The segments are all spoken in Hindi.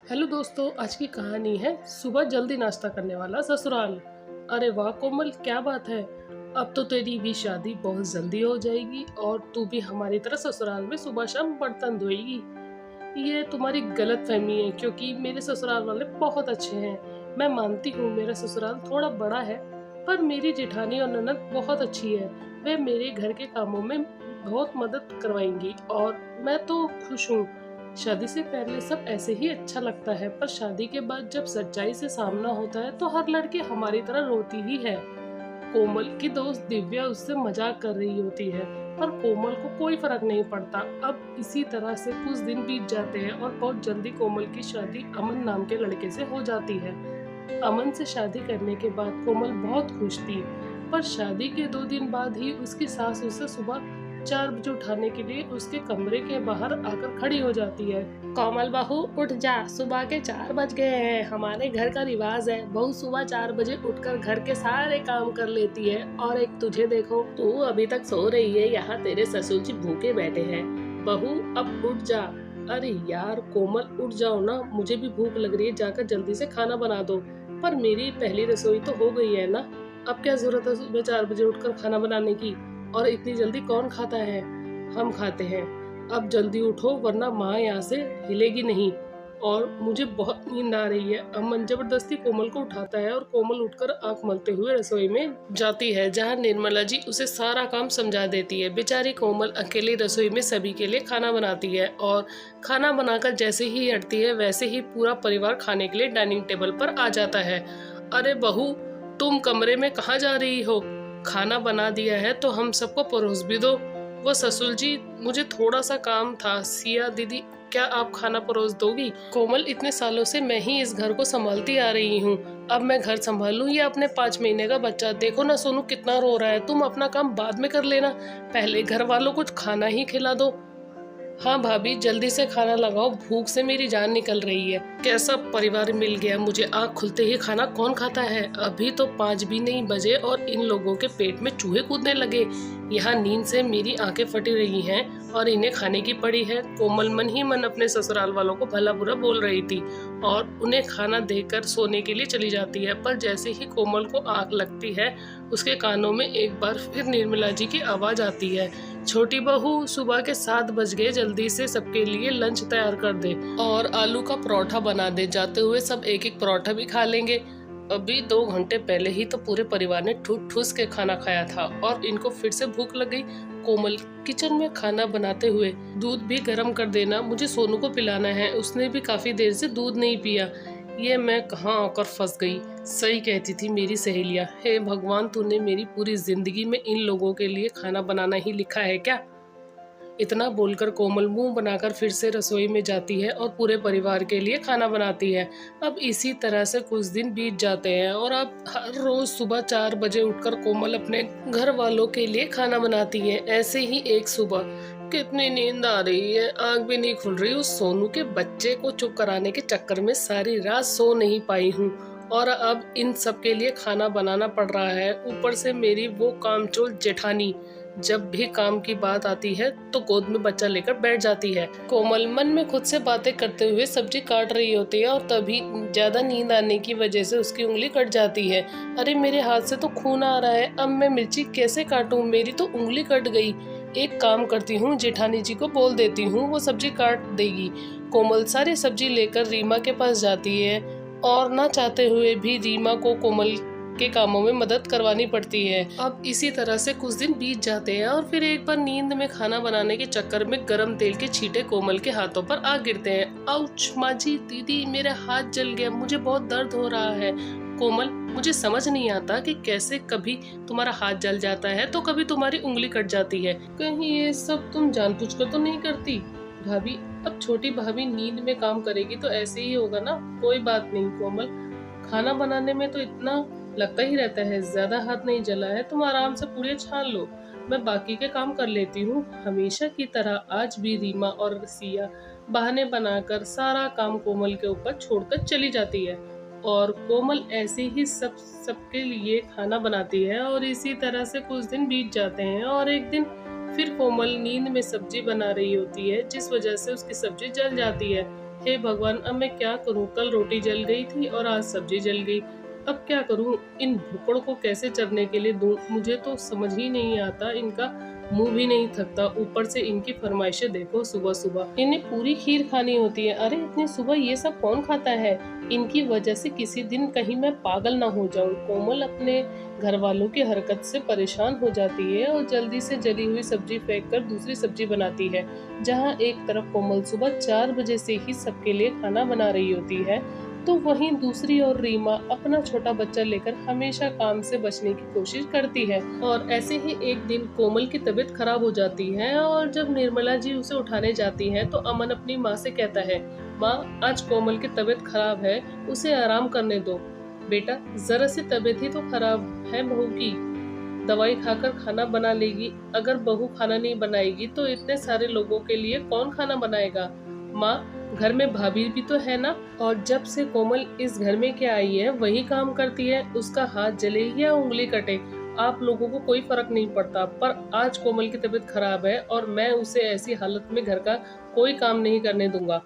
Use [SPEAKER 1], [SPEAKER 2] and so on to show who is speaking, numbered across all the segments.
[SPEAKER 1] हेलो दोस्तों, आज की कहानी है सुबह जल्दी नाश्ता करने वाला ससुराल। अरे वाह कोमल, क्या बात है। अब तो तेरी भी शादी बहुत जल्दी हो जाएगी और तू भी हमारी तरह ससुराल में सुबह शाम बर्तन धोएगी। ये तुम्हारी गलत फहमी है, क्योंकि मेरे ससुराल वाले बहुत अच्छे हैं। मैं मानती हूँ मेरा ससुराल थोड़ा बड़ा है, पर मेरी जेठानी और ननद बहुत अच्छी है। वे मेरे घर के कामों में बहुत मदद करवाएंगी और मैं तो खुश हूँ। शादी से पहले सब ऐसे ही अच्छा लगता है, पर शादी के बाद जब सच्चाई से सामना होता है तो हर लड़की हमारी तरह रोती ही है। कोमल की दोस्त दिव्या उससे मजाक कर रही होती है, पर कोमल को कोई फर्क नहीं पड़ता। अब इसी तरह से कुछ दिन बीत जाते हैं और बहुत जल्दी कोमल की शादी अमन नाम के लड़के से हो जाती है। अमन से शादी करने के बाद कोमल बहुत खुश थी, पर शादी के 2 दिन बाद ही उसकी सास उसे सुबह 4 बजे उठाने के लिए उसके कमरे के बाहर आकर खड़ी हो जाती है। कोमल बहू उठ जा, सुबह के 4 बज गए हैं। हमारे घर का रिवाज है, बहू सुबह 4 बजे उठकर घर के सारे काम कर लेती है। और एक तुझे देखो, तू अभी तक सो रही है, यहाँ तेरे ससुर जी भूखे बैठे हैं। बहू अब उठ जा। अरे यार कोमल, उठ जाओ ना, मुझे भी भूख लग रही है, जाकर जल्दी से खाना बना दो। पर मेरी पहली रसोई तो हो गई है ना, अब क्या जरूरत है सुबह 4 बजे उठकर खाना बनाने की। और इतनी जल्दी कौन खाता है, हम खाते हैं। अब जल्दी उठो वरना माँ यहाँ से हिलेगी नहीं। और मुझे बहुत नींद आ रही है। अमन जबरदस्ती कोमल को उठाता है और कोमल उठकर आंख मलते हुए रसोई में जाती है, जहाँ निर्मला जी उसे सारा काम समझा देती है। बेचारी कोमल अकेली रसोई में सभी के लिए खाना बनाती है और खाना बनाकर जैसे ही हटती है वैसे ही पूरा परिवार खाने के लिए डाइनिंग टेबल पर आ जाता है। अरे बहू, तुम कमरे में कहाँ जा रही हो? खाना बना दिया है तो हम सबको परोस भी दो। वो ससुर जी, मुझे थोड़ा सा काम था। सिया दीदी, क्या आप खाना परोस दोगी? कोमल, इतने सालों से मैं ही इस घर को संभालती आ रही हूँ, अब मैं घर संभालूं या अपने 5 महीने का बच्चा? देखो ना सोनू कितना रो रहा है। तुम अपना काम बाद में कर लेना, पहले घर वालों को खाना ही खिला दो। हाँ भाभी, जल्दी से खाना लगाओ, भूख से मेरी जान निकल रही है। कैसा परिवार मिल गया मुझे, आँख खुलते ही खाना कौन खाता है। अभी तो 5 भी नहीं बजे और इन लोगों के पेट में चूहे कूदने लगे। यहाँ नींद से मेरी आंखें फटी रही हैं और इन्हें खाने की पड़ी है। कोमल मन ही मन अपने ससुराल वालों को भला बुरा बोल रही थी और उन्हें खाना देकर सोने के लिए चली जाती है। पर जैसे ही कोमल को आग लगती है, उसके कानों में एक बार फिर निर्मला जी की आवाज आती है, छोटी बहू सुबह के 7 बज गए, जल्दी से सबके लिए लंच तैयार कर दे और आलू का परोठा बना दे। जाते हुए सब एक एक परोठा भी खा लेंगे। अभी 2 घंटे पहले ही तो पूरे परिवार ने ठूस ठूस के खाना खाया था और इनको फिर से भूख लग गई। कोमल किचन में खाना बनाते हुए, दूध भी गर्म कर देना, मुझे सोनू को पिलाना है, उसने भी काफी देर से दूध नहीं पिया। ये मैं कहाँ आकर फंस गई। सही कहती थी मेरी सहेलियां, हे भगवान, तूने मेरी पूरी जिंदगी में इन लोगों के लिए खाना बनाना ही लिखा है क्या? इतना बोलकर कोमल मुंह बनाकर फिर से रसोई में जाती है और पूरे परिवार के लिए खाना बनाती है। अब इसी तरह से कुछ दिन बीत जाते हैं और अब हर रोज सुबह 4 बजे उठकर कोमल अपने घर वालों के लिए खाना बनाती है। ऐसे ही एक सुबह, कितनी नींद आ रही है, आंख भी नहीं खुल रही। उस सोनू के बच्चे को चुप कराने के चक्कर में सारी रात सो नहीं पाई हूँ और अब इन सब के लिए खाना बनाना पड़ रहा है। ऊपर से मेरी वो कामचोर जेठानी जब भी काम की बात आती है तो गोद में बच्चा लेकर बैठ जाती है। कोमल मन में खुद से बातें करते हुए सब्जी काट रही होती है और तभी ज्यादा नींद आने की वजह से उसकी उंगली कट जाती है। अरे मेरे हाथ से तो खून आ रहा है, अब मैं मिर्ची कैसे काटूं, मेरी तो उंगली कट गई। एक काम करती हूँ, जेठानी जी को बोल देती हूँ, वो सब्जी काट देगी। कोमल सारी सब्जी लेकर रीमा के पास जाती है और ना चाहते हुए भी रीमा को कोमल के कामों में मदद करवानी पड़ती है। अब इसी तरह से कुछ दिन बीत जाते हैं और फिर एक बार नींद में खाना बनाने के चक्कर में गरम तेल के छींटे कोमल के हाथों पर आ गिरते हैं। आउच माँ जी, दीदी मेरा हाथ जल गया, मुझे बहुत दर्द हो रहा है। कोमल, मुझे समझ नहीं आता कि कैसे कभी तुम्हारा हाथ जल जाता है तो कभी तुम्हारी उंगली कट जाती है। कहीं ये सब तुम जानबूझकर तो नहीं करती? भाभी, अब छोटी भाभी नींद में काम करेगी तो ऐसे ही होगा ना। कोई बात नहीं कोमल, खाना बनाने में तो इतना लगता ही रहता है, ज्यादा हाथ नहीं जला है, तुम आराम से पूरे छान लो, मैं बाकी के काम कर लेती हूँ। हमेशा की तरह आज भी रीमा और सिया बहाने बनाकर सारा काम कोमल के ऊपर छोड़कर चली जाती है और कोमल ऐसे ही सबके लिए खाना बनाती है। और इसी तरह से कुछ दिन बीत जाते हैं और एक दिन फिर कोमल नींद में सब्जी बना रही होती है, जिस वजह से उसकी सब्जी जल जाती है। हे भगवान, अब मैं क्या करूं? कल रोटी जल गई थी और आज सब्जी जल गई। अब क्या करूं? इन भुक्कड़ को कैसे चरने के लिए दूं? मुझे तो समझ ही नहीं आता। इनका मुंह भी नहीं थकता, ऊपर से इनकी फरमाइशें देखो सुबह सुबह। इन्हें पूरी खीर खानी होती है। अरे इतनी सुबह ये सब कौन खाता है? इनकी वजह से किसी दिन कहीं मैं पागल ना हो जाऊं। कोमल अपने घर वालों की हरकत से परेशान हो जाती है और जल्दी से जली हुई सब्जी फेंक कर दूसरी सब्जी बनाती है। जहां एक तरफ कोमल सुबह 4 बजे से ही सबके लिए खाना बना रही होती है, तो वहीं दूसरी ओर रीमा अपना छोटा बच्चा लेकर हमेशा काम से बचने की कोशिश करती है। और ऐसे ही एक दिन कोमल की तबीयत खराब हो जाती है और जब निर्मला जी उसे उठाने जाती है तो अमन अपनी माँ से कहता है, माँ आज कोमल की तबीयत खराब है, उसे आराम करने दो। बेटा जरा सी तबीयत ही तो खराब है बहू की, दवाई खाकर खाना बना लेगी। अगर बहू खाना नहीं बनाएगी तो इतने सारे लोगों के लिए कौन खाना बनाएगा? माँ घर में भाभी भी तो है ना, और जब से कोमल इस घर में क्या आई है वही काम करती है। उसका हाथ जले या उंगली कटे, आप लोगों को कोई फर्क नहीं पड़ता। पर आज कोमल की तबीयत खराब है और मैं उसे ऐसी हालत में घर का कोई काम नहीं करने दूंगा,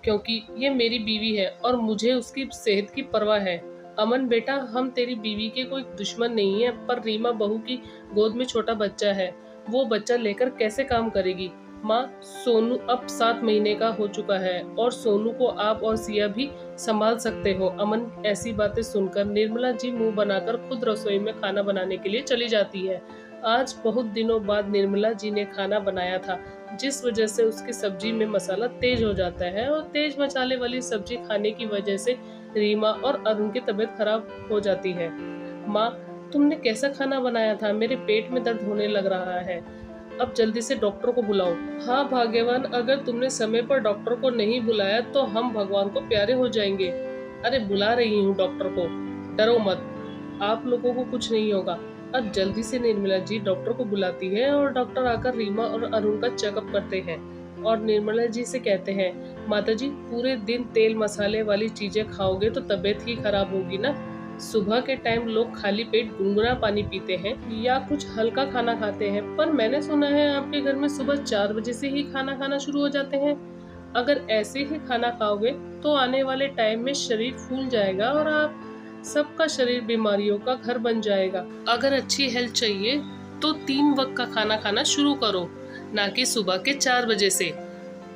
[SPEAKER 1] क्योंकि ये मेरी बीवी है और मुझे उसकी सेहत की परवाह है। अमन बेटा, हम तेरी बीवी के कोई दुश्मन नहीं है, पर रीमा बहू की गोद में छोटा बच्चा है, वो बच्चा लेकर कैसे काम करेगी? माँ सोनू अब 7 महीने का हो चुका है और सोनू को आप और सिया भी संभाल सकते हो। अमन ऐसी बातें सुनकर निर्मला जी मुंह बनाकर खुद रसोई में खाना बनाने के लिए चली जाती है। आज बहुत दिनों बाद निर्मला जी ने खाना बनाया था, जिस वजह से उसकी सब्जी में मसाला तेज हो जाता है और तेज मसाले वाली सब्जी खाने की वजह से रीमा और अरुण की तबीयत खराब हो जाती है। माँ तुमने कैसा खाना बनाया था? मेरे पेट में दर्द होने लग रहा है, अब जल्दी से डॉक्टर को बुलाओ। हाँ भाग्यवान, अगर तुमने समय पर डॉक्टर को नहीं बुलाया तो हम भगवान को प्यारे हो जाएंगे। अरे बुला रही हूँ डॉक्टर को, डरो मत, आप लोगों को कुछ नहीं होगा। अब जल्दी से निर्मला जी डॉक्टर को बुलाती है और डॉक्टर आकर रीमा और अरुण का चेकअप करते हैं और निर्मला जी से कहते हैं, माता जी पूरे दिन तेल मसाले वाली चीजें खाओगे तो तबीयत ही खराब होगी ना। सुबह के टाइम लोग खाली पेट गुनगुना पानी पीते हैं या कुछ हल्का खाना खाते हैं, पर मैंने सुना है आपके घर में सुबह 4 बजे से ही खाना खाना शुरू हो जाते हैं। अगर ऐसे ही खाना खाओगे तो आने वाले टाइम में शरीर फूल जाएगा और आप सबका शरीर बीमारियों का घर बन जाएगा। अगर अच्छी हेल्थ चाहिए तो 3 वक्त का खाना खाना शुरू करो, ना कि सुबह के 4 बजे से।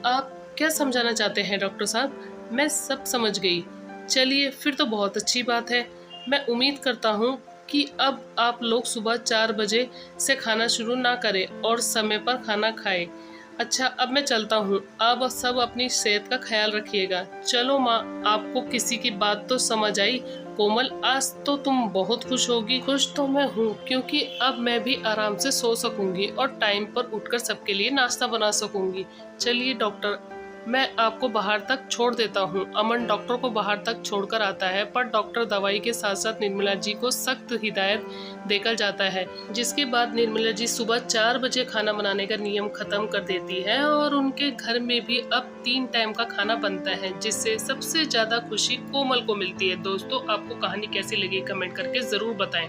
[SPEAKER 1] आप क्या समझाना चाहते हैं डॉक्टर साहब? मैं सब समझ गई। चलिए फिर तो बहुत अच्छी बात है। मैं उम्मीद करता हूँ कि अब आप लोग सुबह 4 बजे से खाना शुरू ना करें और समय पर खाना खाएं। अच्छा अब मैं चलता हूँ, आप सब अपनी सेहत का ख्याल रखिएगा। चलो माँ, आपको किसी की बात तो समझ आई। कोमल आज तो तुम बहुत खुश होगी। खुश तो मैं हूँ क्योंकि अब मैं भी आराम से सो सकूंगी और टाइम पर उठकर सबके लिए नाश्ता बना सकूंगी। चलिए डॉक्टर, मैं आपको बाहर तक छोड़ देता हूँ। अमन डॉक्टर को बाहर तक छोड़कर आता है, पर डॉक्टर दवाई के साथ साथ निर्मला जी को सख्त हिदायत देकर जाता है, जिसके बाद निर्मला जी सुबह 4 बजे खाना बनाने का नियम खत्म कर देती है और उनके घर में भी अब 3 टाइम का खाना बनता है, जिससे सबसे ज्यादा खुशी कोमल को मिलती है। दोस्तों आपको कहानी कैसी लगी कमेंट करके जरूर बताएं।